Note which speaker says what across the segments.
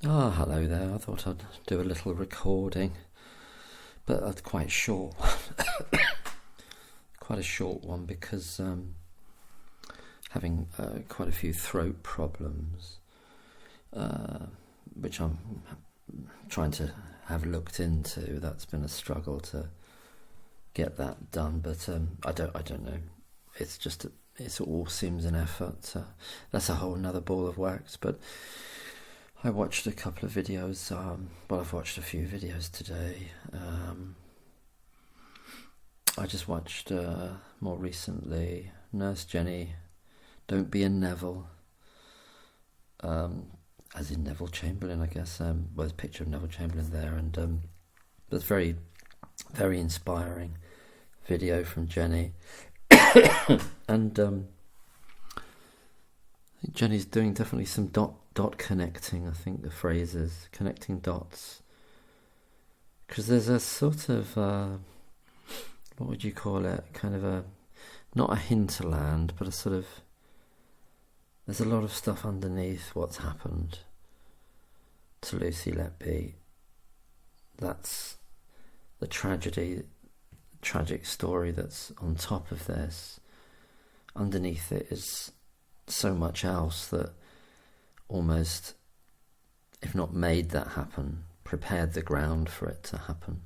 Speaker 1: Hello there. I thought I'd do a little recording, but quite short. Quite a short one because having quite a few throat problems, which I'm trying to have looked into. That's been a struggle to get that done, but I don't know. It's just it all seems an effort. That's a whole nother ball of wax, but. I watched a couple of videos, I've watched a few videos today. I just watched, more recently, Nurse Jenny, Don't Be a Neville, as in Neville Chamberlain, I guess. There's a picture of Neville Chamberlain there, and it's very, very inspiring video from Jenny. And Jenny's doing definitely some dot connecting, I think the phrase is, connecting dots. Because there's a sort of, what would you call it, kind of not a hinterland, but a sort of, there's a lot of stuff underneath what's happened to Lucy Letby. That's the tragic story that's on top of this. Underneath it is so much else that almost, if not made that happen, prepared the ground for it to happen.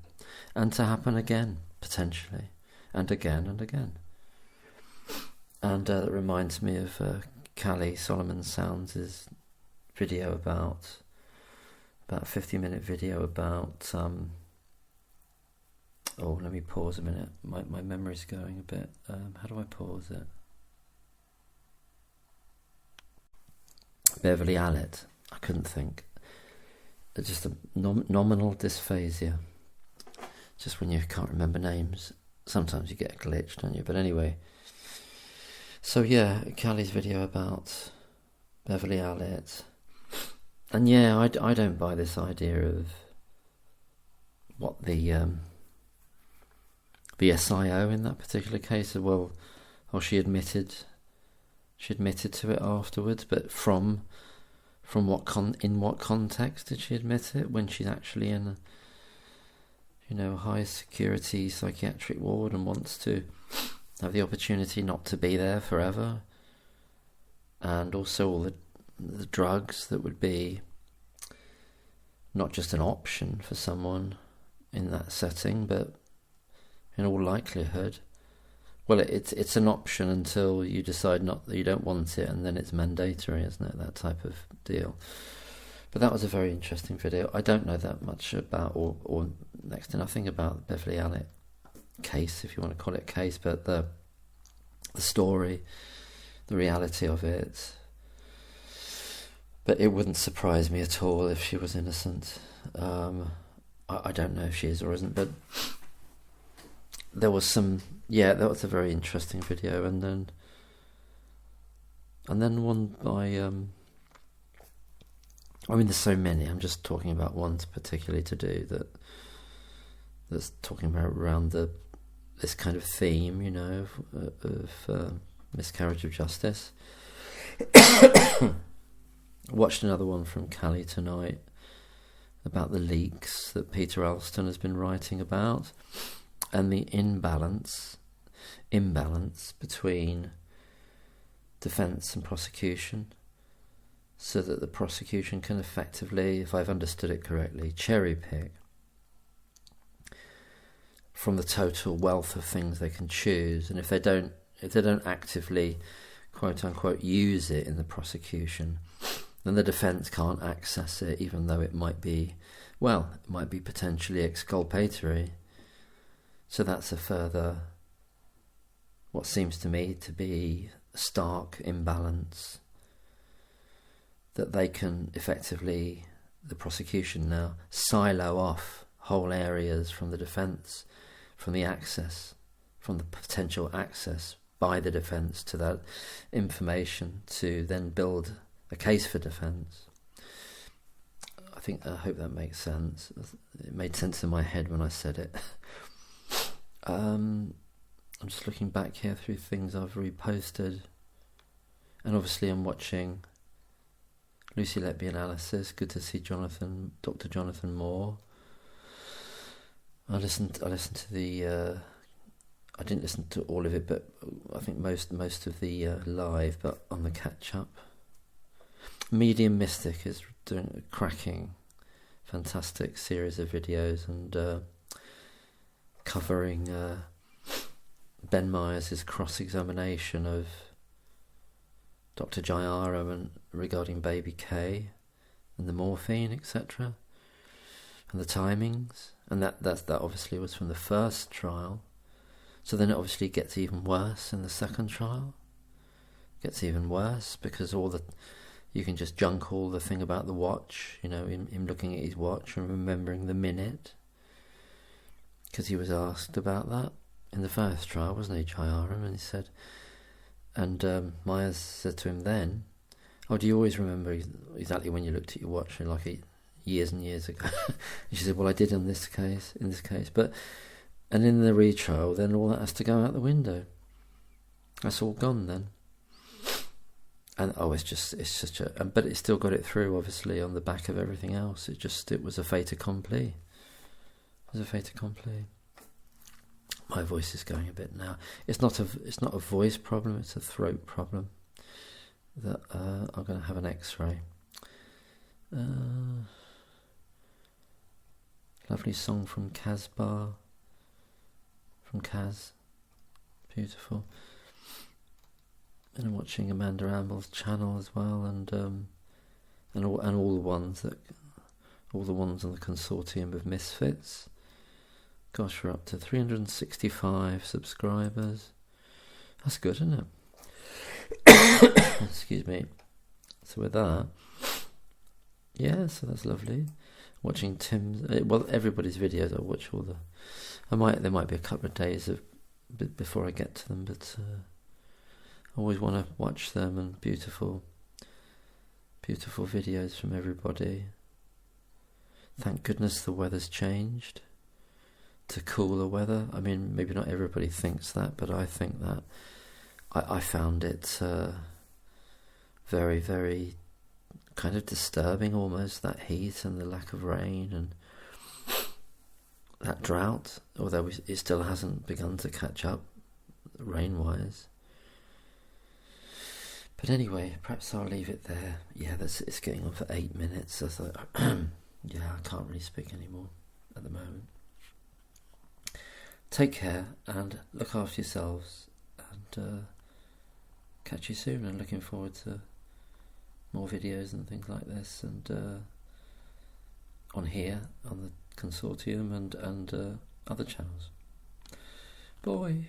Speaker 1: And to happen again, potentially. And again and again. And that reminds me of Callie Solomon Sounds' video about a 50-minute video about... let me pause a minute. My memory's going a bit. How do I pause it? Beverley Allitt. I couldn't think. It's just a nominal dysphasia. Just when you can't remember names, sometimes you get a glitch, don't you? But anyway, so yeah, Callie's video about Beverley Allitt, and yeah, I don't buy this idea of what the SIO in that particular case. She admitted to it afterwards, but from what in what context did she admit it, when she's actually in a high security psychiatric ward and wants to have the opportunity not to be there forever, and also all the drugs that would be not just an option for someone in that setting, but in all likelihood, well, it's an option until you decide not that you don't want it, and then it's mandatory, isn't it? That type of deal. But that was a very interesting video. I don't know that much about, or next to nothing about the Beverley Allitt case, if you want to call it a case, but the story, the reality of it. But it wouldn't surprise me at all if she was innocent. I don't know if she is or isn't, but there was some. Yeah, that was a very interesting video, and then one by there's so many. I'm just talking about one particularly to do that's talking about around this kind of theme, of miscarriage of justice. Watched another one from Callie tonight about the leaks that Peter Alston has been writing about, and the imbalance between defence and prosecution, so that the prosecution can effectively, if I've understood it correctly, cherry pick from the total wealth of things they can choose, and if they don't actively, quote unquote, use it in the prosecution, then the defence can't access it, even though it might be potentially exculpatory. So that's a further, what seems to me to be a stark imbalance, that they can effectively, the prosecution now, silo off whole areas from the defence, from the potential access by the defence to that information, to then build a case for defence. I hope that makes sense. It made sense in my head when I said it. I'm just looking back here through things I've reposted, and obviously I'm watching Lucy Letby Analysis. Good to see Dr. Jonathan Moore. I listened to the. I didn't listen to all of it, but I think most of the live, but on the catch up. Medium Mystic is doing a cracking, fantastic series of videos and covering Ben Myers' cross-examination of Dr Jayaram and regarding baby K and the morphine, etc., and the timings, and that obviously was from the first trial. So then it obviously gets even worse in the second trial. It gets even worse because you can just junk all the thing about the watch, him looking at his watch and remembering the minute, because he was asked about that in the first trial, wasn't he, Jayaram? And he said, and Myers said to him then, "Oh, do you always remember exactly when you looked at your watch, like years and years ago?" And she said, "Well, I did in this case, but and in the retrial, then all that has to go out the window. That's all gone then." And it's such a, but it still got it through, obviously, on the back of everything else. It was a fait accompli. It was a fait accompli. My voice is going a bit now. It's not a voice problem. It's a throat problem. That I'm going to have an X-ray. Lovely song from Casbar. From Kaz. Beautiful. And I'm watching Amanda Amble's channel as well, and all the ones on the consortium of misfits. Gosh, we're up to 365 subscribers. That's good, isn't it? Excuse me. So with that, yeah, so that's lovely. Watching Tim's, everybody's videos. I watch all the. There might be a couple of days before I get to them, but I always want to watch them, and beautiful videos from everybody. Thank goodness the weather's changed to cooler weather. I mean, maybe not everybody thinks that, but I think that. I found it very, very kind of disturbing, almost, that heat and the lack of rain and that drought, although it still hasn't begun to catch up rain-wise. But anyway, perhaps I'll leave it there. Yeah, it's getting on for 8 minutes. So I thought, yeah, I can't really speak anymore at the moment. Take care and look after yourselves, and catch you soon. And looking forward to more videos and things like this, and on here, on the consortium, and other channels. Bye.